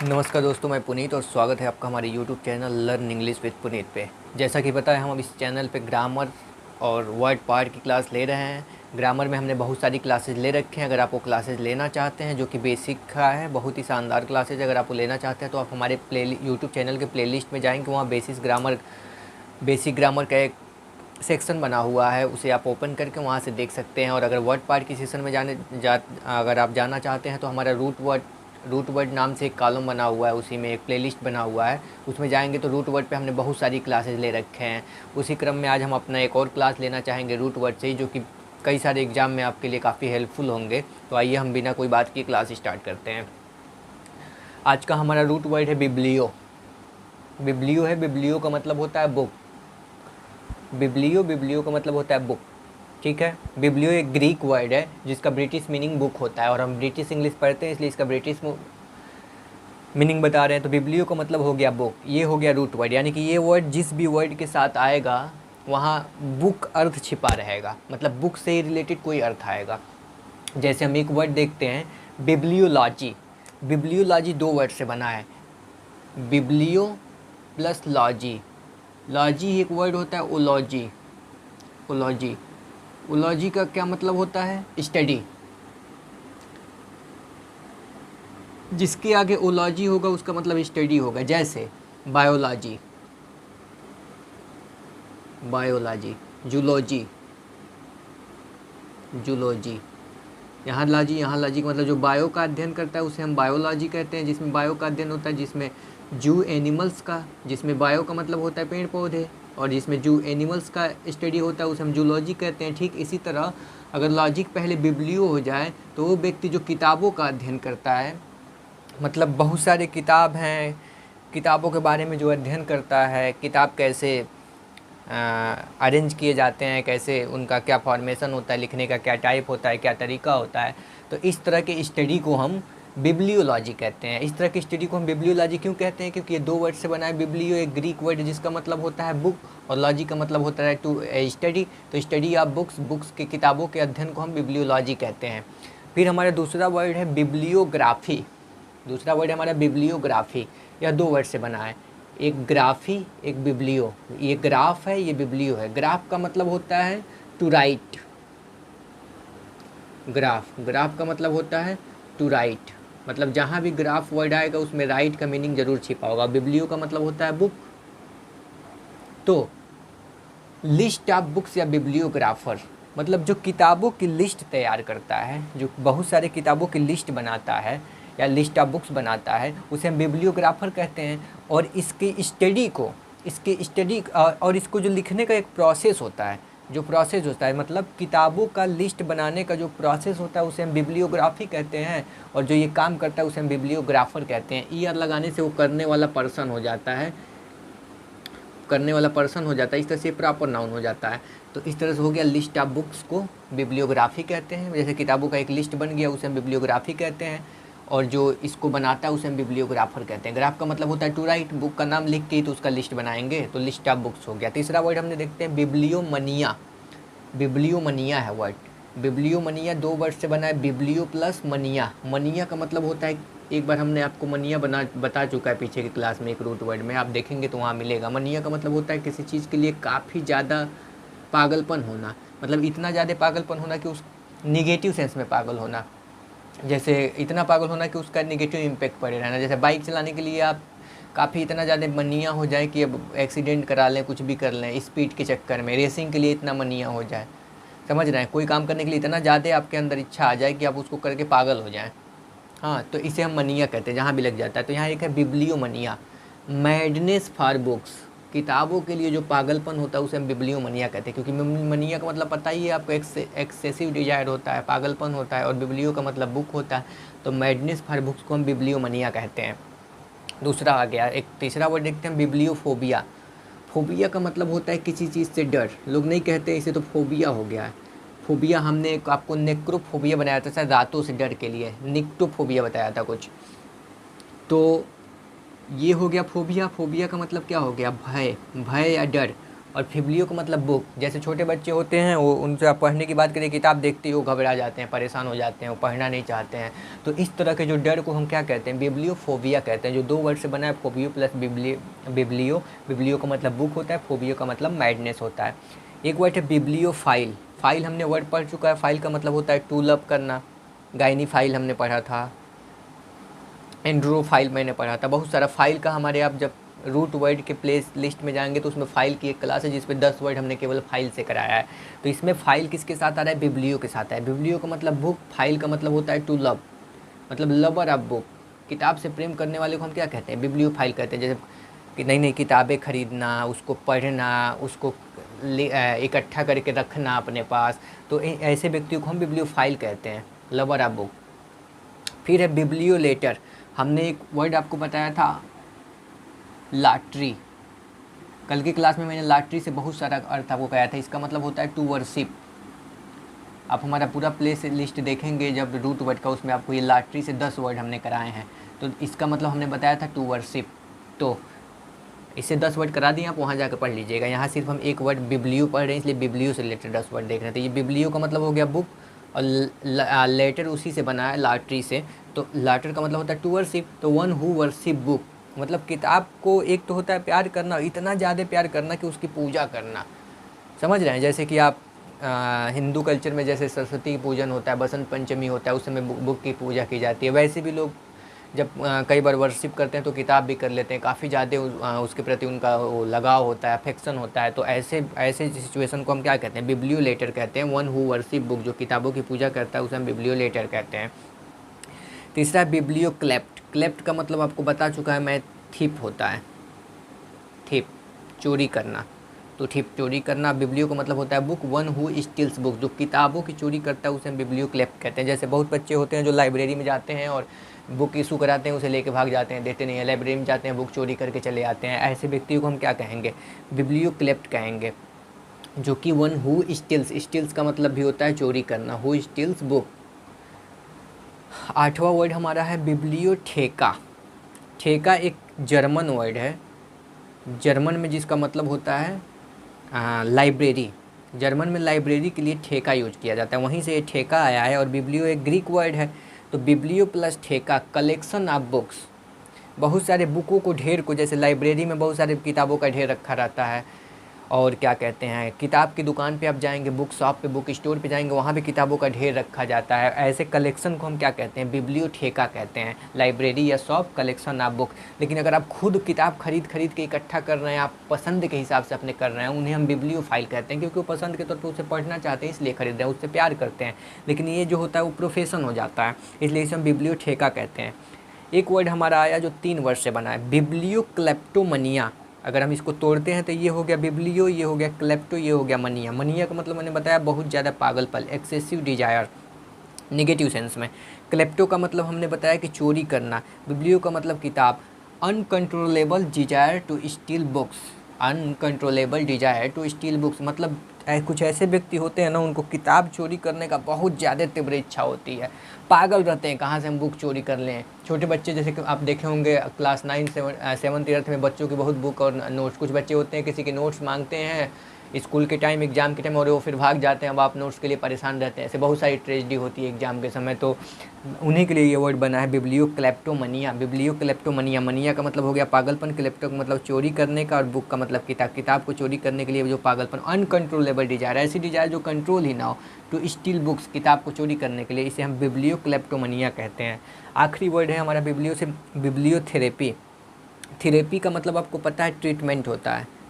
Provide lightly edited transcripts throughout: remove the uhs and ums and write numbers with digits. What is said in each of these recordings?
नमस्कार दोस्तों, मैं पुनीत और स्वागत है आपका हमारे YouTube channel learn English with Puneet पे। जैसा कि पता है, हम अब इस चैनल पे ग्रामर और वर्ड पार्ट की क्लास ले रहे हैं। ग्रामर में हमने बहुत सारी क्लासेस ले रखे हैं। अगर आप वो क्लासेस लेना चाहते हैं, जो कि बेसिक का है, बहुत ही शानदार क्लासेज, अगर आप वो लेना चाहते हैं तो आप हमारे यूट्यूब चैनल के प्लेलिस्ट में जाएंगे। वहाँ बेसिक ग्रामर का एक सेक्शन बना हुआ है, उसे आप ओपन करके वहाँ से देख सकते हैं। और अगर वर्ड पार्ट की सेशन में अगर आप जाना चाहते हैं तो हमारा रूट वर्ड नाम से एक कॉलम बना हुआ है, उसी में एक प्लेलिस्ट बना हुआ है, उसमें जाएंगे तो रूट वर्ड पे हमने बहुत सारी क्लासेस ले रखे हैं। उसी क्रम में आज हम अपना एक और क्लास लेना चाहेंगे रूट वर्ड से ही, जो कि कई सारे एग्जाम में आपके लिए काफ़ी हेल्पफुल होंगे। तो आइए हम बिना कोई बात की क्लास स्टार्ट करते हैं। आज का हमारा रूट वर्ड है बिब्लियो। बिब्लियो है, बिब्लियो का मतलब होता है बुक। बिब्लियो का मतलब होता है बुक, ठीक है। बिब्लियो एक ग्रीक वर्ड है जिसका ब्रिटिश मीनिंग बुक होता है, और हम ब्रिटिश इंग्लिश पढ़ते हैं इसलिए इसका ब्रिटिश मीनिंग बता रहे हैं। तो बिब्लियो का मतलब हो गया बुक, ये हो गया रूट वर्ड। यानी कि ये वर्ड जिस भी वर्ड के साथ आएगा वहाँ बुक अर्थ छिपा रहेगा, मतलब बुक से ही रिलेटेड कोई अर्थ आएगा। जैसे हम एक वर्ड देखते हैं, बिब्लियोलॉजी। बिब्लियोलॉजी दो वर्ड से बना है, बिब्लियो प्लस लॉजी। लॉजी एक वर्ड होता है ओलॉजी। ओलॉजी ओलॉजी का क्या मतलब होता है? स्टडी। जिसके आगे ओलॉजी होगा उसका मतलब स्टडी होगा। जैसे बायोलॉजी, बायोलॉजी, जूलॉजी, जूलॉजी। यहाँ लॉजी का मतलब जो बायो का अध्ययन करता है उसे हम बायोलॉजी कहते हैं, जिसमें बायो का अध्ययन होता है, जिसमें जू एनिमल्स का, जिसमें बायो का मतलब होता है पेड़ पौधे, और जिसमें जू एनिमल्स का स्टडी होता है उसे हम जूलॉजी कहते हैं। ठीक इसी तरह अगर लॉजिक पहले बिब्लियो हो जाए तो वो व्यक्ति जो किताबों का अध्ययन करता है, मतलब बहुत सारे किताब हैं, किताबों के बारे में जो अध्ययन करता है, किताब कैसे अरेंज किए जाते हैं, कैसे उनका क्या फॉर्मेशन होता है, लिखने का क्या टाइप होता है, क्या तरीका होता है, तो इस तरह के स्टडी को हम बिब्लियोलॉजी कहते हैं। इस तरह की स्टडी को हम बिब्लियोलॉजी क्यों कहते हैं? क्योंकि ये दो वर्ड से बना है। बिब्लियो एक ग्रीक वर्ड जिसका मतलब होता है बुक, और लॉजी का मतलब होता है टू स्टडी। तो स्टडी ऑफ बुक्स के किताबों के अध्ययन को हम बिब्लियोलॉजी कहते हैं। फिर हमारा दूसरा वर्ड है बिब्लियोग्राफी। दूसरा वर्ड हमारा बिब्लियोग्राफी। यह दो वर्ड से बना है, एक ग्राफी, एक बिब्लियो। ये ग्राफ है, ये बिब्लियो है। ग्राफ का मतलब होता है टू राइट। ग्राफ का मतलब होता है टू राइट, मतलब जहाँ भी ग्राफ वर्ड आएगा उसमें राइट का मीनिंग जरूर छिपा होगा। बिब्लियो का मतलब होता है बुक। तो लिस्ट ऑफ बुक्स या बिब्लियोग्राफर मतलब जो किताबों की लिस्ट तैयार करता है, जो बहुत सारे किताबों की लिस्ट बनाता है या लिस्ट ऑफ बुक्स बनाता है, उसे हम बिब्लियोग्राफर कहते हैं। और इसकी स्टडी को, और इसको जो लिखने का एक प्रोसेस होता है, जो प्रोसेस होता है मतलब किताबों का लिस्ट बनाने का जो प्रोसेस होता है उसे हम बिब्लियोग्राफी कहते हैं। और जो ये काम करता है उसे हम बिब्लियोग्राफर कहते हैं। ई आर लगाने से वो करने वाला पर्सन हो जाता है, इस तरह से प्रॉपर नाउन हो जाता है। तो इस तरह से हो गया, लिस्ट ऑफ बुक्स को बिब्लियोग्राफी कहते हैं। जैसे किताबों का एक लिस्ट बन गया उसे हम बिब्लियोग्राफी कहते हैं, और जो इसको बनाता है उसे हम बिब्लियोग्राफर कहते हैं। ग्राफ का मतलब होता है टू राइट, बुक का नाम लिख के ही तो उसका लिस्ट बनाएंगे, तो लिस्ट ऑफ बुक्स हो गया। तीसरा वर्ड हमने देखते हैं बिब्लियोमनिया। बिब्लियोमनिया है वर्ड। बिब्लियोमनिया दो वर्ड से बना है, बिब्लियो प्लस मनिया। मनिया का मतलब होता है, एक बार हमने आपको मनिया बता चुका है पीछे की क्लास में, एक रूट वर्ड में आप देखेंगे तो वहाँ मिलेगा। मनिया का मतलब होता है किसी चीज़ के लिए काफ़ी ज़्यादा पागलपन होना, मतलब इतना ज़्यादा पागलपन होना कि उस निगेटिव सेंस में पागल होना। जैसे इतना पागल होना कि उसका निगेटिव इम्पैक्ट पड़े रहना। जैसे बाइक चलाने के लिए आप काफ़ी इतना ज़्यादा मनिया हो जाए कि अब एक्सीडेंट करा लें, कुछ भी कर लें स्पीड के चक्कर में। रेसिंग के लिए इतना मनिया हो जाए, समझ रहे हैं, कोई काम करने के लिए इतना ज़्यादा आपके अंदर इच्छा आ जाए कि आप उसको करके पागल हो जाएं। हाँ, तो इसे हम मनिया कहते हैं, जहाँ भी लग जाता है। तो यहाँ एक है बिब्लियोमनिया, मैडनेस फॉर बुक्स। किताबों के लिए जो पागलपन होता है उसे हम बिब्लियोमनिया कहते हैं, क्योंकि मनिया का मतलब पता ही है आपको, एक्सेसिव डिजायर होता है, पागलपन होता है, और बिब्लियो का मतलब बुक होता है। तो मैडनेस फॉर बुक्स को हम बिब्लियोमनिया कहते हैं। दूसरा आ गया, एक तीसरा वर्ड देखते हैं बिब्लियोफोबिया। फोबिया का मतलब होता है किसी चीज़ से डर। लोग नहीं कहते इसे तो फोबिया हो गया है। फोबिया हमने एक आपको नेक्रोफोबिया बनाया था शायद, रातों से डर के लिए निक्टोफोबिया बताया था कुछ। तो ये हो गया फोबिया। फोबिया का मतलब क्या हो गया? भय या डर। और फिब्लियो का मतलब बुक। जैसे छोटे बच्चे होते हैं, वो उनसे आप पढ़ने की बात करें, किताब देखते ही वो घबरा जाते हैं, परेशान हो जाते हैं, वो पढ़ना नहीं चाहते हैं। तो इस तरह के जो डर को हम क्या कहते हैं, बिब्लियोफोबिया कहते हैं, जो 2 वर्ड से बना है, फोबियो प्लस बिब्लियो। बिब्लियो का मतलब बुक होता है, फोबियो का मतलब मैडनेस होता है। एक वर्ड है बिब्लियोफाइल। फाइल हमने वर्ड पढ़ चुका है, फाइल का मतलब होता है टू लव करना। गायनी फाइल हमने पढ़ा था, एंड्रोफाइल मैंने पढ़ा था। बहुत सारा फाइल का हमारे आप जब रूट वर्ड के प्लेस लिस्ट में जाएंगे तो उसमें फ़ाइल की एक क्लास है जिसपे 10 वर्ड हमने केवल फाइल से कराया है। तो इसमें फ़ाइल किसके साथ आ रहा है, बिब्लियो के साथ है। बिब्लियो का मतलब बुक, फाइल का मतलब होता है टू लव, मतलब लवर ऑफ बुक। किताब से प्रेम करने वाले को हम क्या कहते हैं, बिब्लियोफाइल कहते हैं। जैसे कि नई नई किताबें खरीदना, उसको पढ़ना, उसको इकट्ठा करके रखना अपने पास, तो ऐसे व्यक्तियों को हम बिब्लियोफाइल कहते हैं, लवर ऑफ बुक। फिर है बिब्लियोलेटर। हमने एक वर्ड आपको बताया था, लॉटरी। कल की क्लास में मैंने लॉटरी से बहुत सारा अर्थ आपको कराया था। इसका मतलब होता है टू वर्शिप। आप हमारा पूरा प्ले लिस्ट देखेंगे जब रूट वर्ड का, उसमें आपको ये लॉटरी से 10 वर्ड हमने कराए हैं। तो इसका मतलब हमने बताया था टू वर्शिप। तो इससे 10 वर्ड करा दिए, आप वहाँ जाकर पढ़ लीजिएगा। यहाँ सिर्फ हम एक वर्ड बिब्लियो पढ़ रहे हैं, इसलिए बिब्लियो से रिलेटेड 10 वर्ड देख रहे थे। ये बिब्लियो का मतलब हो गया बुक, और लेटर उसी से बना है, लॉटरी से। तो लॉटर का मतलब होता है टू वर्शिप, तो वन हु वर्शिप बुक, मतलब किताब को एक तो होता है प्यार करना, इतना ज़्यादा प्यार करना कि उसकी पूजा करना। समझ रहे हैं, जैसे कि आप हिंदू कल्चर में जैसे सरस्वती की पूजन होता है, बसंत पंचमी होता है, उस समय बुक की पूजा की जाती है, वैसे भी लोग जब कई बार वर्शिप करते हैं तो किताब भी कर लेते हैं। काफ़ी ज़्यादा उसके प्रति उनका वो लगाव होता है, अफेक्शन होता है। तो ऐसे ऐसे सिचुएशन को हम क्या कहते हैं, बिब्लियोलेटर कहते हैं। वन हु वर्शिप बुक, जो किताबों की पूजा करता है, उसे हम बिब्लियोलेटर कहते हैं। तीसरा है बिब्लियोक्लेप्ट। क्लेप्ट का मतलब आपको बता चुका है मैं, थीप होता है, थीप चोरी करना। तो थीप चोरी करना। बिब्लियो का मतलब होता है book, one who steels book, जो किताबों की चोरी करता है उसे हम बिब्लियोक्लेप्ट कहते हैं। जैसे बहुत बच्चे होते हैं जो लाइब्रेरी में जाते हैं और बुक इशू कराते हैं, उसे लेके भाग जाते हैं, देते नहीं है, लाइब्रेरी में जाते हैं, बुक चोरी करके चले आते हैं। ऐसे व्यक्तियों को हम क्या कहेंगे, बिब्लियोक्लेप्ट कहेंगे। जो कि वन हु स्टील्स, स्टील्स का मतलब भी होता है चोरी करना, हु स्टील्स बुक। 8वां वर्ड हमारा है बिब्लियोथेका। ठेका एक जर्मन वर्ड है, जर्मन में जिसका मतलब होता है लाइब्रेरी। जर्मन में लाइब्रेरी के लिए ठेका यूज किया जाता है, वहीं से ये ठेका आया है। और बिब्लियो एक ग्रीक वर्ड है, तो बिब्लियो प्लस ठेका, कलेक्शन ऑफ बुक्स। बहुत सारे बुकों को, ढेर को, जैसे लाइब्रेरी में बहुत सारे किताबों का ढेर रखा रहता है, और क्या कहते हैं, किताब की दुकान पे आप जाएंगे, बुक शॉप पे, बुक स्टोर पे जाएंगे, वहाँ भी किताबों का ढेर रखा जाता है। ऐसे कलेक्शन को हम क्या कहते हैं, बिब्लियोथेका कहते हैं। लाइब्रेरी या शॉप, कलेक्शन ऑफ बुक। लेकिन अगर आप खुद किताब खरीद के इकट्ठा कर रहे हैं, आप पसंद के हिसाब से अपने कर रहे हैं, उन्हें हम बिब्लियोफाइल कहते हैं, क्योंकि वो पसंद के तौर पर उसे पढ़ना चाहते हैं इसलिए खरीद रहे हैं, उससे प्यार करते हैं। लेकिन ये जो होता है वो प्रोफेशन हो जाता है, इसलिए इसे हम बिब्लियोथेका कहते हैं। एक वर्ड हमारा आया जो 3 वर्ड से बना है, बिब्लियोक्लेप्टोमनिया। अगर हम इसको तोड़ते हैं तो ये हो गया बिब्लियो, ये हो गया क्लेप्टो, ये हो गया मनिया। मनिया का मतलब मैंने बताया बहुत ज़्यादा पागलपन, एक्सेसिव डिजायर, नेगेटिव सेंस में। क्लेप्टो का मतलब हमने बताया कि चोरी करना। बिब्लियो का मतलब किताब। Uncontrollable desire to steal books, uncontrollable desire to steal books मतलब कुछ ऐसे व्यक्ति होते हैं ना, उनको किताब चोरी करने का बहुत ज़्यादा तीव्र इच्छा होती है, पागल रहते हैं कहाँ से हम बुक चोरी कर लें। छोटे बच्चे जैसे कि आप देखे होंगे क्लास 9, 7th 8th में बच्चों के बहुत बुक और नोट्स, कुछ बच्चे होते हैं किसी के नोट्स मांगते हैं स्कूल के टाइम, एग्ज़ाम के टाइम, और वो फिर भाग जाते हैं, अब आप नोट्स के लिए परेशान रहते हैं। ऐसे बहुत सारी ट्रेजेडी होती है एग्ज़ाम के समय, तो उन्हीं के लिए ये वर्ड बना है बिब्लियोक्लेप्टोमनिया। बिब्लियोक्लेप्टोमनिया, मनिया का मतलब हो गया पागलपन, क्लेप्टो का मतलब चोरी करने का, और बुक का मतलब किताब। किताब को चोरी करने के लिए जो पागलपन। अनकंट्रोलेबल डिजायर, ऐसी डिजायर जो कंट्रोल ही ना हो, टू स्टील बुक्स, किताब को चोरी करने के लिए, इसे हम बिब्लियोक्लेप्टोमनिया कहते हैं। आखिरी वर्ड है हमारा बिब्लियो से, बिब्लियोथेरेपी। थेरेपी का मतलब आपको पता है ट्रीटमेंट होता है,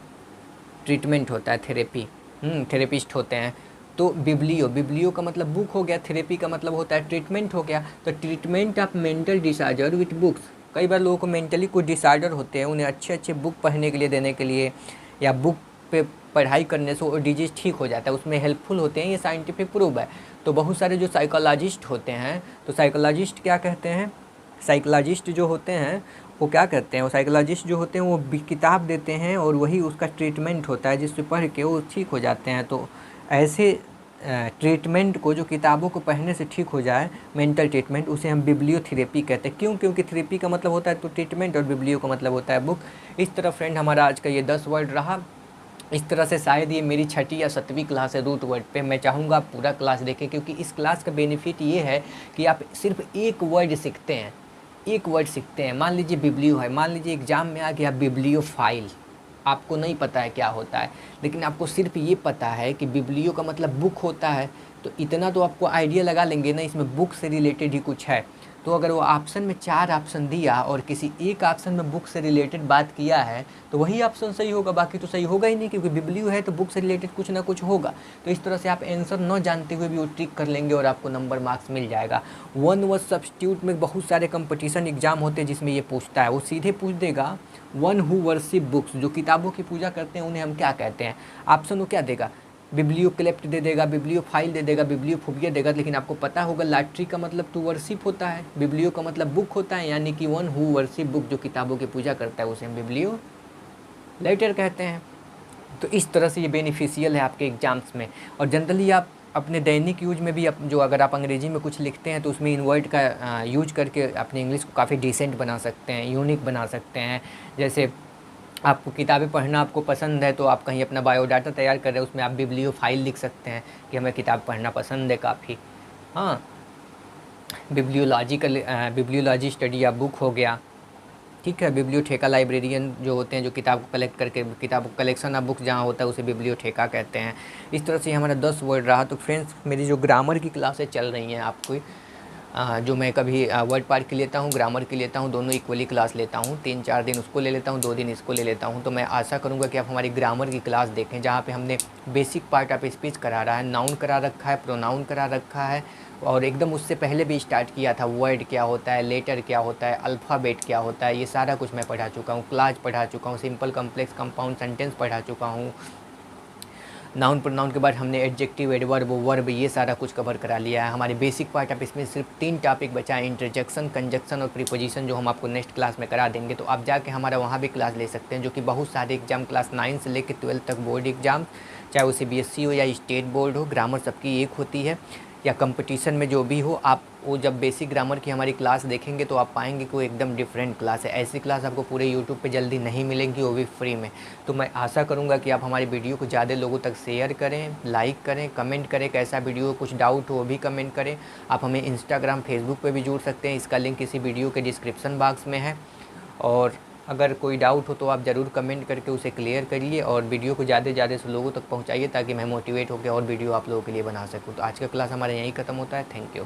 ट्रीटमेंट होता है थेरेपी, थेरेपिस्ट होते हैं। तो बिब्लियो का मतलब बुक हो गया, थेरेपी का मतलब होता है ट्रीटमेंट हो गया। तो treatment of mental disorder with books. कई बार लोगों को मेंटली कुछ डिसऑर्डर होते हैं, उन्हें अच्छे अच्छे बुक पढ़ने के लिए देने के लिए, या बुक पे पढ़ाई करने से वो डिजीज़ ठीक हो जाता है, उसमें हेल्पफुल होते हैं, ये साइंटिफिक प्रूव है। तो बहुत सारे जो साइकोलॉजिस्ट होते हैं, तो साइकोलॉजिस्ट क्या कहते हैं, साइकोलॉजिस्ट जो होते हैं वो क्या करते हैं, वो साइकोलॉजिस्ट जो होते हैं वो किताब देते हैं, और वही उसका ट्रीटमेंट होता है, जिससे पढ़ के वो ठीक हो जाते हैं। तो ऐसे ट्रीटमेंट को, जो किताबों को पढ़ने से ठीक हो जाए, मेंटल ट्रीटमेंट, उसे हम बिब्लियोथेरेपी कहते हैं। क्यों? क्योंकि थेरेपी का मतलब होता है तो ट्रीटमेंट, और बिब्लियो का मतलब होता है बुक। इस तरह फ्रेंड हमारा आज का ये 10 वर्ड रहा। इस तरह से शायद ये मेरी 6ठी या 7वीं क्लास है रूट वर्ड पे। मैं चाहूँगा आप पूरा क्लास देखें, क्योंकि इस क्लास का बेनिफिट ये है कि आप सिर्फ एक वर्ड सीखते हैं, एक वर्ड सीखते हैं। मान लीजिए बिब्लियो है, मान लीजिए एग्जाम में आ गया बिब्लियो फाइल, आपको नहीं पता है क्या होता है, लेकिन आपको सिर्फ ये पता है कि बिब्लियो का मतलब बुक होता है, तो इतना तो आपको आइडिया लगा लेंगे ना इसमें बुक से रिलेटेड ही कुछ है। तो अगर वो ऑप्शन में 4 ऑप्शन दिया और किसी एक ऑप्शन में बुक से रिलेटेड बात किया है तो वही ऑप्शन सही होगा, बाकी तो सही होगा ही नहीं, क्योंकि बिब्लियो है तो बुक से रिलेटेड कुछ ना कुछ होगा। तो इस तरह से आप आंसर न जानते हुए भी वो ट्रिक कर लेंगे और आपको नंबर मार्क्स मिल जाएगा। वन वर्ड सब्स्टिट्यूट में बहुत सारे कंपटीशन एग्जाम होते हैं जिसमें ये पूछता है, वो सीधे पूछ देगा वन हु वर्शिप बुक्स, जो किताबों की पूजा करते हैं उन्हें हम क्या कहते हैं। ऑप्शन वो क्या देगा, बिब्लियो क्लेप्ट दे देगा, बिब्लियो फाइल दे देगा, बिब्लियो फुबिया देगा, लेकिन आपको पता होगा लैट्री का मतलब टू वर्शिप होता है, बिब्लियो का मतलब बुक होता है, यानी कि वन हु वर्शिप बुक, जो किताबों की पूजा करता है उसे हम बिब्लियो लेटर कहते हैं। तो इस तरह से ये बेनिफिशियल है आपके एग्जाम्स में। और जनरली आप अपने दैनिक यूज में भी जो अगर आप अंग्रेजी में कुछ लिखते हैं तो उसमें इन वर्ड का यूज करके अपने इंग्लिश को काफ़ी डिसेंट बना सकते हैं, यूनिक बना सकते हैं। जैसे आपको किताबें पढ़ना आपको पसंद है तो आप कहीं अपना बायोडाटा तैयार कर रहे हैं, उसमें आप बिब्लियो फाइल लिख सकते हैं कि हमें किताब पढ़ना पसंद है काफ़ी। हाँ, बिब्लियोलॉजी स्टडी या बुक हो गया, ठीक है। बिब्लियोथेका लाइब्रेरियन जो होते हैं, जो किताब को कलेक्ट करके, किताब कलेक्शन ऑफ बुक्स जहाँ होता है उसे बिब्लियोथेका कहते हैं। इस तरह से हमारा 10 वर्ड रहा। तो फ्रेंड्स, मेरी जो ग्रामर की क्लासें चल रही हैं आपको, जो मैं कभी वर्ड पार्ट की लेता हूँ, ग्रामर की लेता हूँ, दोनों इक्वली क्लास लेता हूँ। 3-4 दिन उसको ले लेता हूँ, 2 दिन इसको ले लेता हूँ। तो मैं आशा करूँगा कि आप हमारी ग्रामर की क्लास देखें, जहाँ पे हमने बेसिक पार्ट ऑफ स्पीच करा रहा है, नाउन करा रखा है, प्रोनाउन करा रखा है, और एकदम उससे पहले भी स्टार्ट किया था, वर्ड क्या होता है, लेटर क्या होता है, अल्फ़ाबेट क्या होता है, ये सारा कुछ मैं पढ़ा चुका हूँ। क्लास पढ़ा चुका हूँ, सिंपल कम्प्लेक्स कंपाउंड सेंटेंस पढ़ा चुका हूँ। नाउन प्रोनाउन के बाद हमने एडजेक्टिव, एडवर्ब, वर्ब, ये सारा कुछ कवर करा लिया है। हमारे बेसिक पार्ट ऑफ इसमें सिर्फ 3 टॉपिक बचा है, इंटरजेक्शन, कंजक्शन और प्रीपोजिशन, जो हम आपको नेक्स्ट क्लास में करा देंगे। तो आप जाके हमारा वहाँ भी क्लास ले सकते हैं, जो कि बहुत सारे एग्जाम, क्लास 9 से लेकर 12 तक बोर्ड एग्जाम, चाहे वो CBSE हो या स्टेट बोर्ड हो, ग्रामर सबकी एक होती है, या कंपटीशन में जो भी हो। आप वो जब बेसिक ग्रामर की हमारी क्लास देखेंगे तो आप पाएंगे कि वो एकदम डिफरेंट क्लास है। ऐसी क्लास आपको पूरे यूट्यूब पे जल्दी नहीं मिलेंगी, वो भी फ्री में। तो मैं आशा करूँगा कि आप हमारी वीडियो को ज़्यादा लोगों तक शेयर करें, लाइक करें, कमेंट करें कैसा वीडियो, कुछ डाउट हो वो भी कमेंट करें। आप हमें इंस्टाग्राम, फेसबुक पर भी जुड़ सकते हैं, इसका लिंक इसी वीडियो के डिस्क्रिप्शन बॉक्स में है। और अगर कोई डाउट हो तो आप ज़रूर कमेंट करके उसे क्लियर करिए, और वीडियो को ज़्यादा से ज़्यादा लोगों तक पहुंचाइए, ताकि मैं मोटिवेट होकर और वीडियो आप लोगों के लिए बना सकूं। तो आज का क्लास हमारा यहीं ख़त्म होता है। Thank you.